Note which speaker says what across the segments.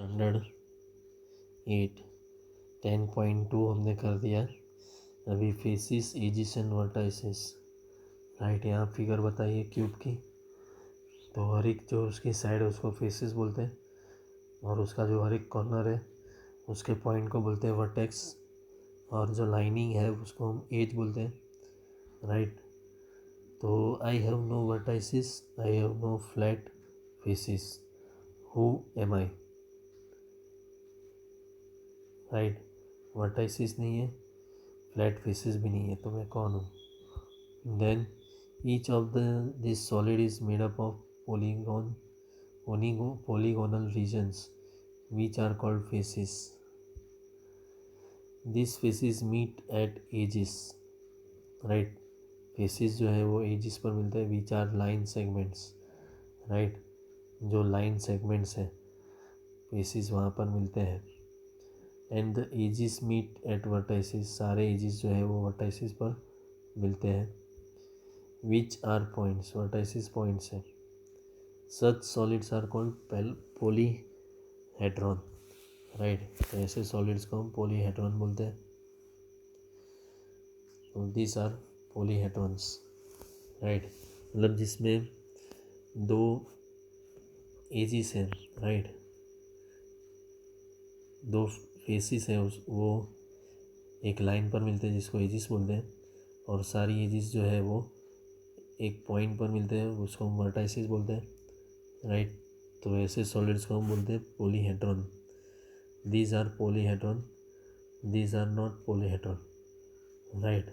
Speaker 1: Standard 8 10.2 हमने कर दिया। अभी faces, edges and vertices. Right, यहाँ फिगर बताइए क्यूब की। तो हर एक जो उसकी साइड है उसको फेसिस बोलते हैं, और उसका जो हर एक कॉर्नर है उसके पॉइंट को बोलते हैं वर्टेक्स, और जो लाइनिंग है उसको हम एज बोलते हैं। राइट, तो I have no vertices, I have no flat faces, who am I. Right, vertices नहीं है, फ्लैट फेसिस भी नहीं है, तो मैं कौन हूँ। Then each of this solid is made up of polygonal regions which are called faces. These faces meet at edges. Right, faces जो है वो edges पर मिलते हैं, which are line segments. Right, जो line segments है faces वहाँ पर मिलते हैं। And the edges meet at vertices. सारे edges जो है वो vertices पर मिलते हैं। Which are points? Vertices points है। Such solids are called polyhedron. Right, तो ऐसे सॉलिड्स को हम पॉलीहेड्रॉन बोलते हैं। तो दीज आर पॉलीहेड्रॉन्स। राइट, मतलब जिसमें दो एजिस हैं। राइट, दो फेसिस हैं, वो एक लाइन पर मिलते हैं जिसको एजिस बोलते हैं, और सारी एजिस जो है वो एक पॉइंट पर मिलते हैं, उसको हम वर्टाइसिस बोलते हैं। राइट, तो ऐसे सॉलिड्स को हम बोलते हैं polyhedron. These are polyhedron, these are not polyhedron. Right,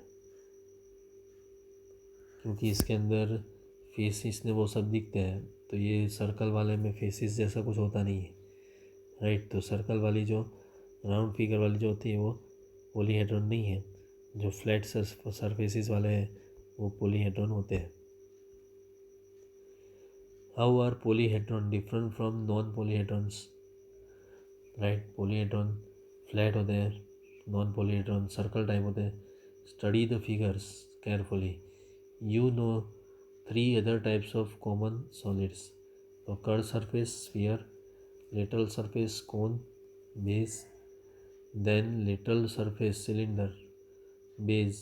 Speaker 1: क्योंकि इसके अंदर फेसिस ने वो सब दिखते हैं, तो ये सर्कल वाले में फेसिस जैसा कुछ होता नहीं है। राइट, तो सर्कल वाली जो राउंड फिगर वाली जो होती है वो पॉलीहेड्रॉन नहीं है, जो फ्लैट सरफेसिस वाले हैं वो पॉलीहेड्रॉन होते हैं। How are polyhedron different from non polyhedrons. Right, polyhedron flat होते हैं, नॉन पॉलीहेड्रॉन सर्कल टाइप होते हैं। Study the figures carefully, you know 3 other types of common solids. So curved surface sphere, lateral surface cone base, then lateral surface cylinder base.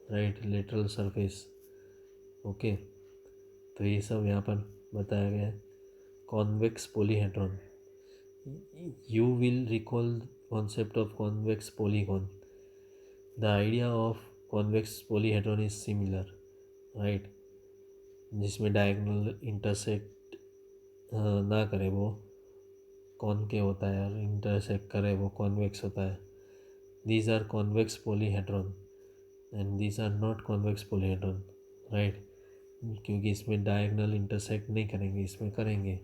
Speaker 1: Right, lateral surface. Okay, तो ये सब यहाँ पर बताया गया है। Convex polyhedron. You will recall concept of convex polygon. The idea of convex polyhedron is similar. Right, जिसमें diagonal intersect ना करे वो कॉनकेव होता है, और इंटरसेक्ट करे वो कॉन्वेक्स होता है। These are convex polyhedron and these are not convex polyhedron. Right, क्योंकि इसमें डायगोनल इंटरसेक्ट नहीं करेंगे, इसमें करेंगे।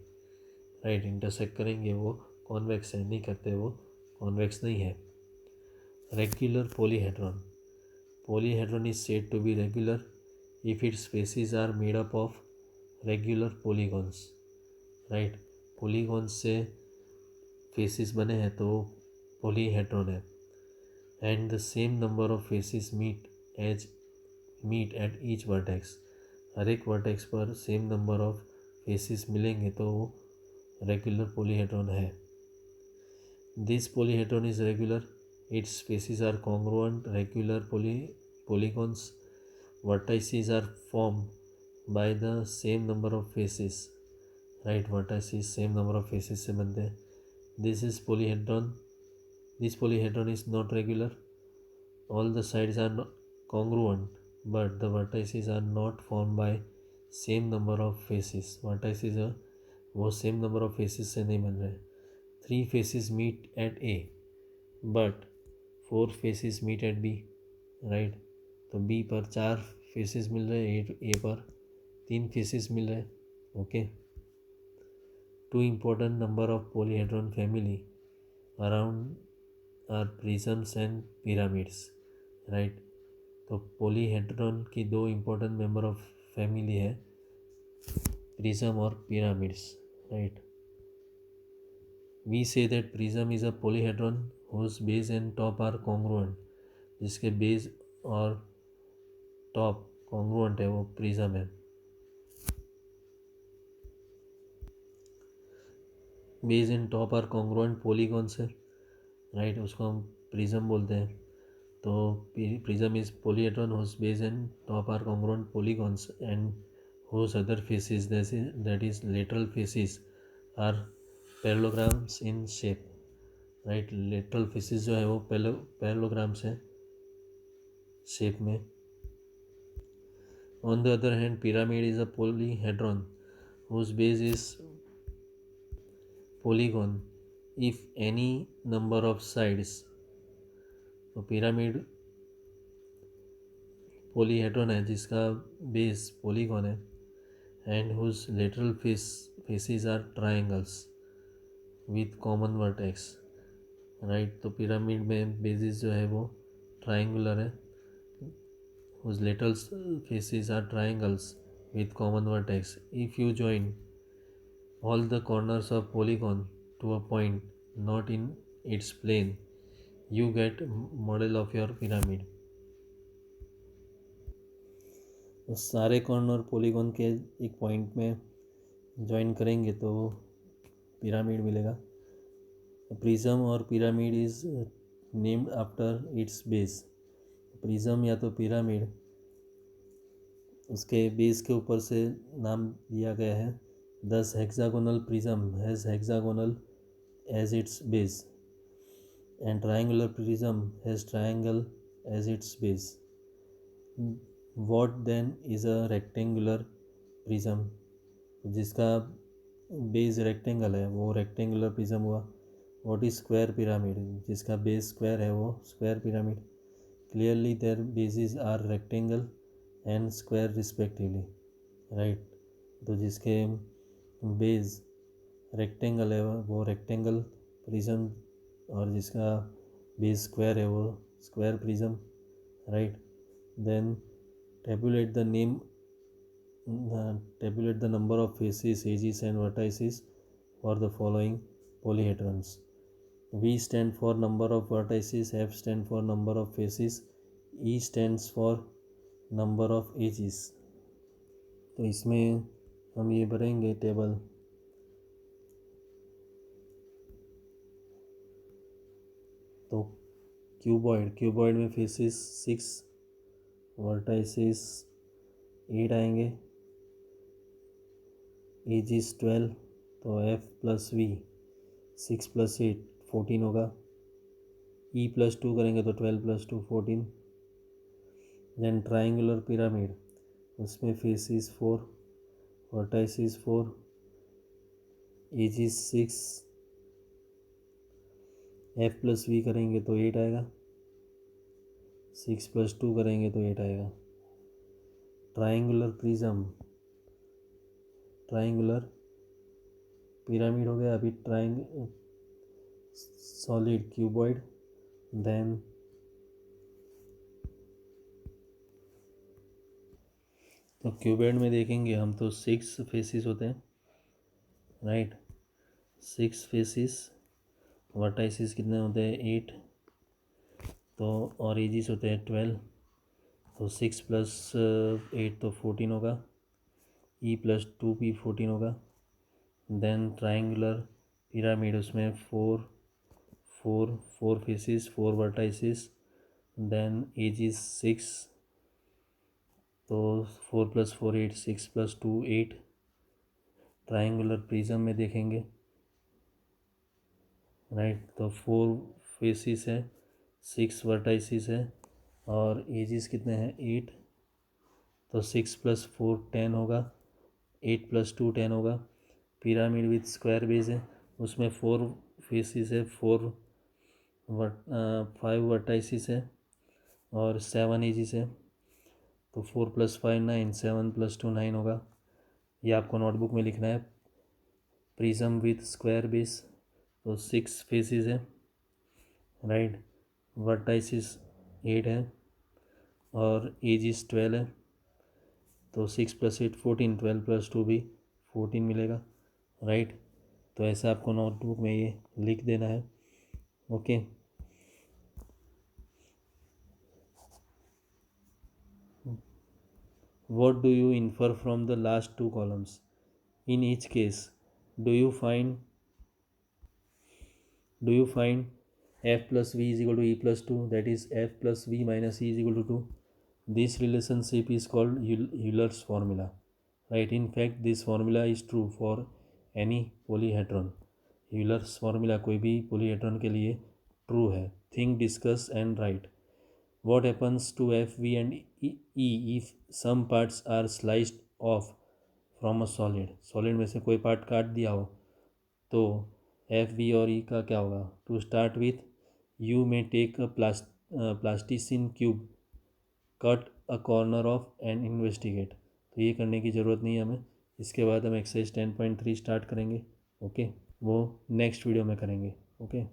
Speaker 1: राइट, इंटरसेक्ट करेंगे वो कॉन्वेक्स है, नहीं करते वो कॉन्वेक्स नहीं है। Regular polyhedron, polyhedron is said to be regular if its faces are made up of regular polygons. Right, polygons से faces बने हैं तो polyhedron है। and the same number of faces meet at each vertex. हर एक vertex पर same number of faces मिलेंगे तो वो रेगुलर पॉलीहेड्रॉन है। This polyhedron is regular, its faces are congruent, regular polygons. Vertices are formed by the same number of faces. Right, vertices same number of faces से बनते हैं। This is polyhedron. This polyhedron is not regular. All the sides are congruent, but the vertices are not formed by same number of faces. Vertices वो same number of faces से नहीं बन रहे। 3 faces meet at A, but 4 faces meet at B. Right, तो B पर 4 faces मिल रहे हैं, ए पर 3 फेसेस मिल रहे हैं। Okay, 2 important number of polyhedron family around are prisms and pyramids. Right, तो पॉलीहेड्रॉन की 2 इम्पोर्टेंट मेंबर ऑफ फैमिली है, प्रिज्म और pyramids. Right, we say that prism is a polyhedron whose base and top are congruent, जिसके base और top congruent है वो prism है। Base in top are congruent polygon से, right, उसको हम प्रिज्म बोलते हैं। तो prism is polyhedron whose base and top are congruent polygons and whose other faces, that is lateral faces, are parallelograms in shape, right. Lateral faces जो है वो parallelograms है शेप में। On the other hand pyramid is a polyhedron whose base is polygon if any number of sides। तो pyramid polyhedron है जिसका base polygon है, and whose lateral faces are triangles with common vertex, right. तो pyramid में basis जो है वो triangular है, whose lateral faces are triangles with common vertex. If you join all the corners of polygon to a point not in its plane, you get model of your pyramid। तो सारे corner polygon के एक point में join करेंगे तो pyramid मिलेगा। Prism और pyramid is named after it's base. Prism या तो पिरामिड उसके बेस के ऊपर से नाम दिया गया है। दस hexagonal prism has hexagonal as its base and triangular prism has triangle as its base। What then is a rectangular prism? जिसका बेस रेक्टेंगल है वो रेक्टेंगुलर प्रिज्म हुआ। What is square pyramid? जिसका बेस स्क्वायर है वो square pyramid. Clearly their bases are rectangle and square respectively, right। तो जिसके base rectangle है वो रेक्टेंगल प्रिज्म और जिसका बेस स्क्वायर है वो square prism, right. Then tabulate the number of faces, edges and vertices for the following polyhedrons। V stand for number of vertices, F stand for number of faces, E stands for number of edges। तो इसमें हम ये भरेंगे table. तो cuboid में faces 6, vertices 8 आएंगे, edges 12। तो F plus V 6 + 8 14 होगा। E + 2 करेंगे तो 12 + 2 14। देन ट्राइंगुलर पिरामिड उसमें faces 4, vertices 4, edges 6। F + V करेंगे तो 8 आएगा, 6 + 2 करेंगे तो 8 आएगा। ट्राइंगुलर पिरामिड हो गया। अभी सॉलिड क्यूबॉइड। देन तो क्यूबॉइड में देखेंगे हम तो 6 फेसिस होते हैं, राइट। 6 फेसिस, वर्टाइसिस कितने होते हैं 8, तो और एजिस होते हैं 12। तो 6 + 8 तो 14 होगा। E + 2 भी 14 होगा। देन ट्राइंगुलर पिरामिड उसमें 4 फेसिस, 4 वर्टाइसिस, देन एजिस 6। तो 4 + 4 8, 6 + 2 8। ट्राइंगुलर प्रिज्म में देखेंगे, राइट। तो 4 फेसिस है, 6 वर्टाइसिस है और एजिस कितने हैं 8। तो 6 + 4 10 होगा, 8 + 2 10 होगा। पिरामिड विथ स्क्वायर बेस है, उसमें 4 फेसिस है, 5 वर्टाइसिस है और 7 एजिस है। तो 4 + 5 9, 7 + 2 9 होगा। ये आपको नोटबुक में लिखना है। प्रिज्म विथ स्क्वायर बेस तो 6 फेसिस है, राइट। वर्टाइसिस 8 है और एजिस 12 है। तो 6 + 8 14, 12 + 2 भी 14 मिलेगा, राइट। तो ऐसा आपको नोटबुक में ये लिख देना है, okay. What do you infer from the last 2 columns? In each case, do you find Do you find f plus v is equal to e plus 2, that is f plus v minus e is equal to 2? This relationship is called Euler's formula, right? In fact, this formula is true for any polyhedron. Euler's formula कोई भी polyhedron के लिए true है. Think, discuss and write. What happens to f, v and e if some parts are sliced off from a solid? Solid में से कोई part काट दिया हो तो एफ वी और ई का क्या होगा? To start with, you may take a plasticine cube, cut a corner off and investigate. तो ये करने की ज़रूरत नहीं है हमें. इसके बाद हम एक्सरसाइज 10.3 स्टार्ट करेंगे. ओके, वो नेक्स्ट वीडियो में करेंगे. ओके.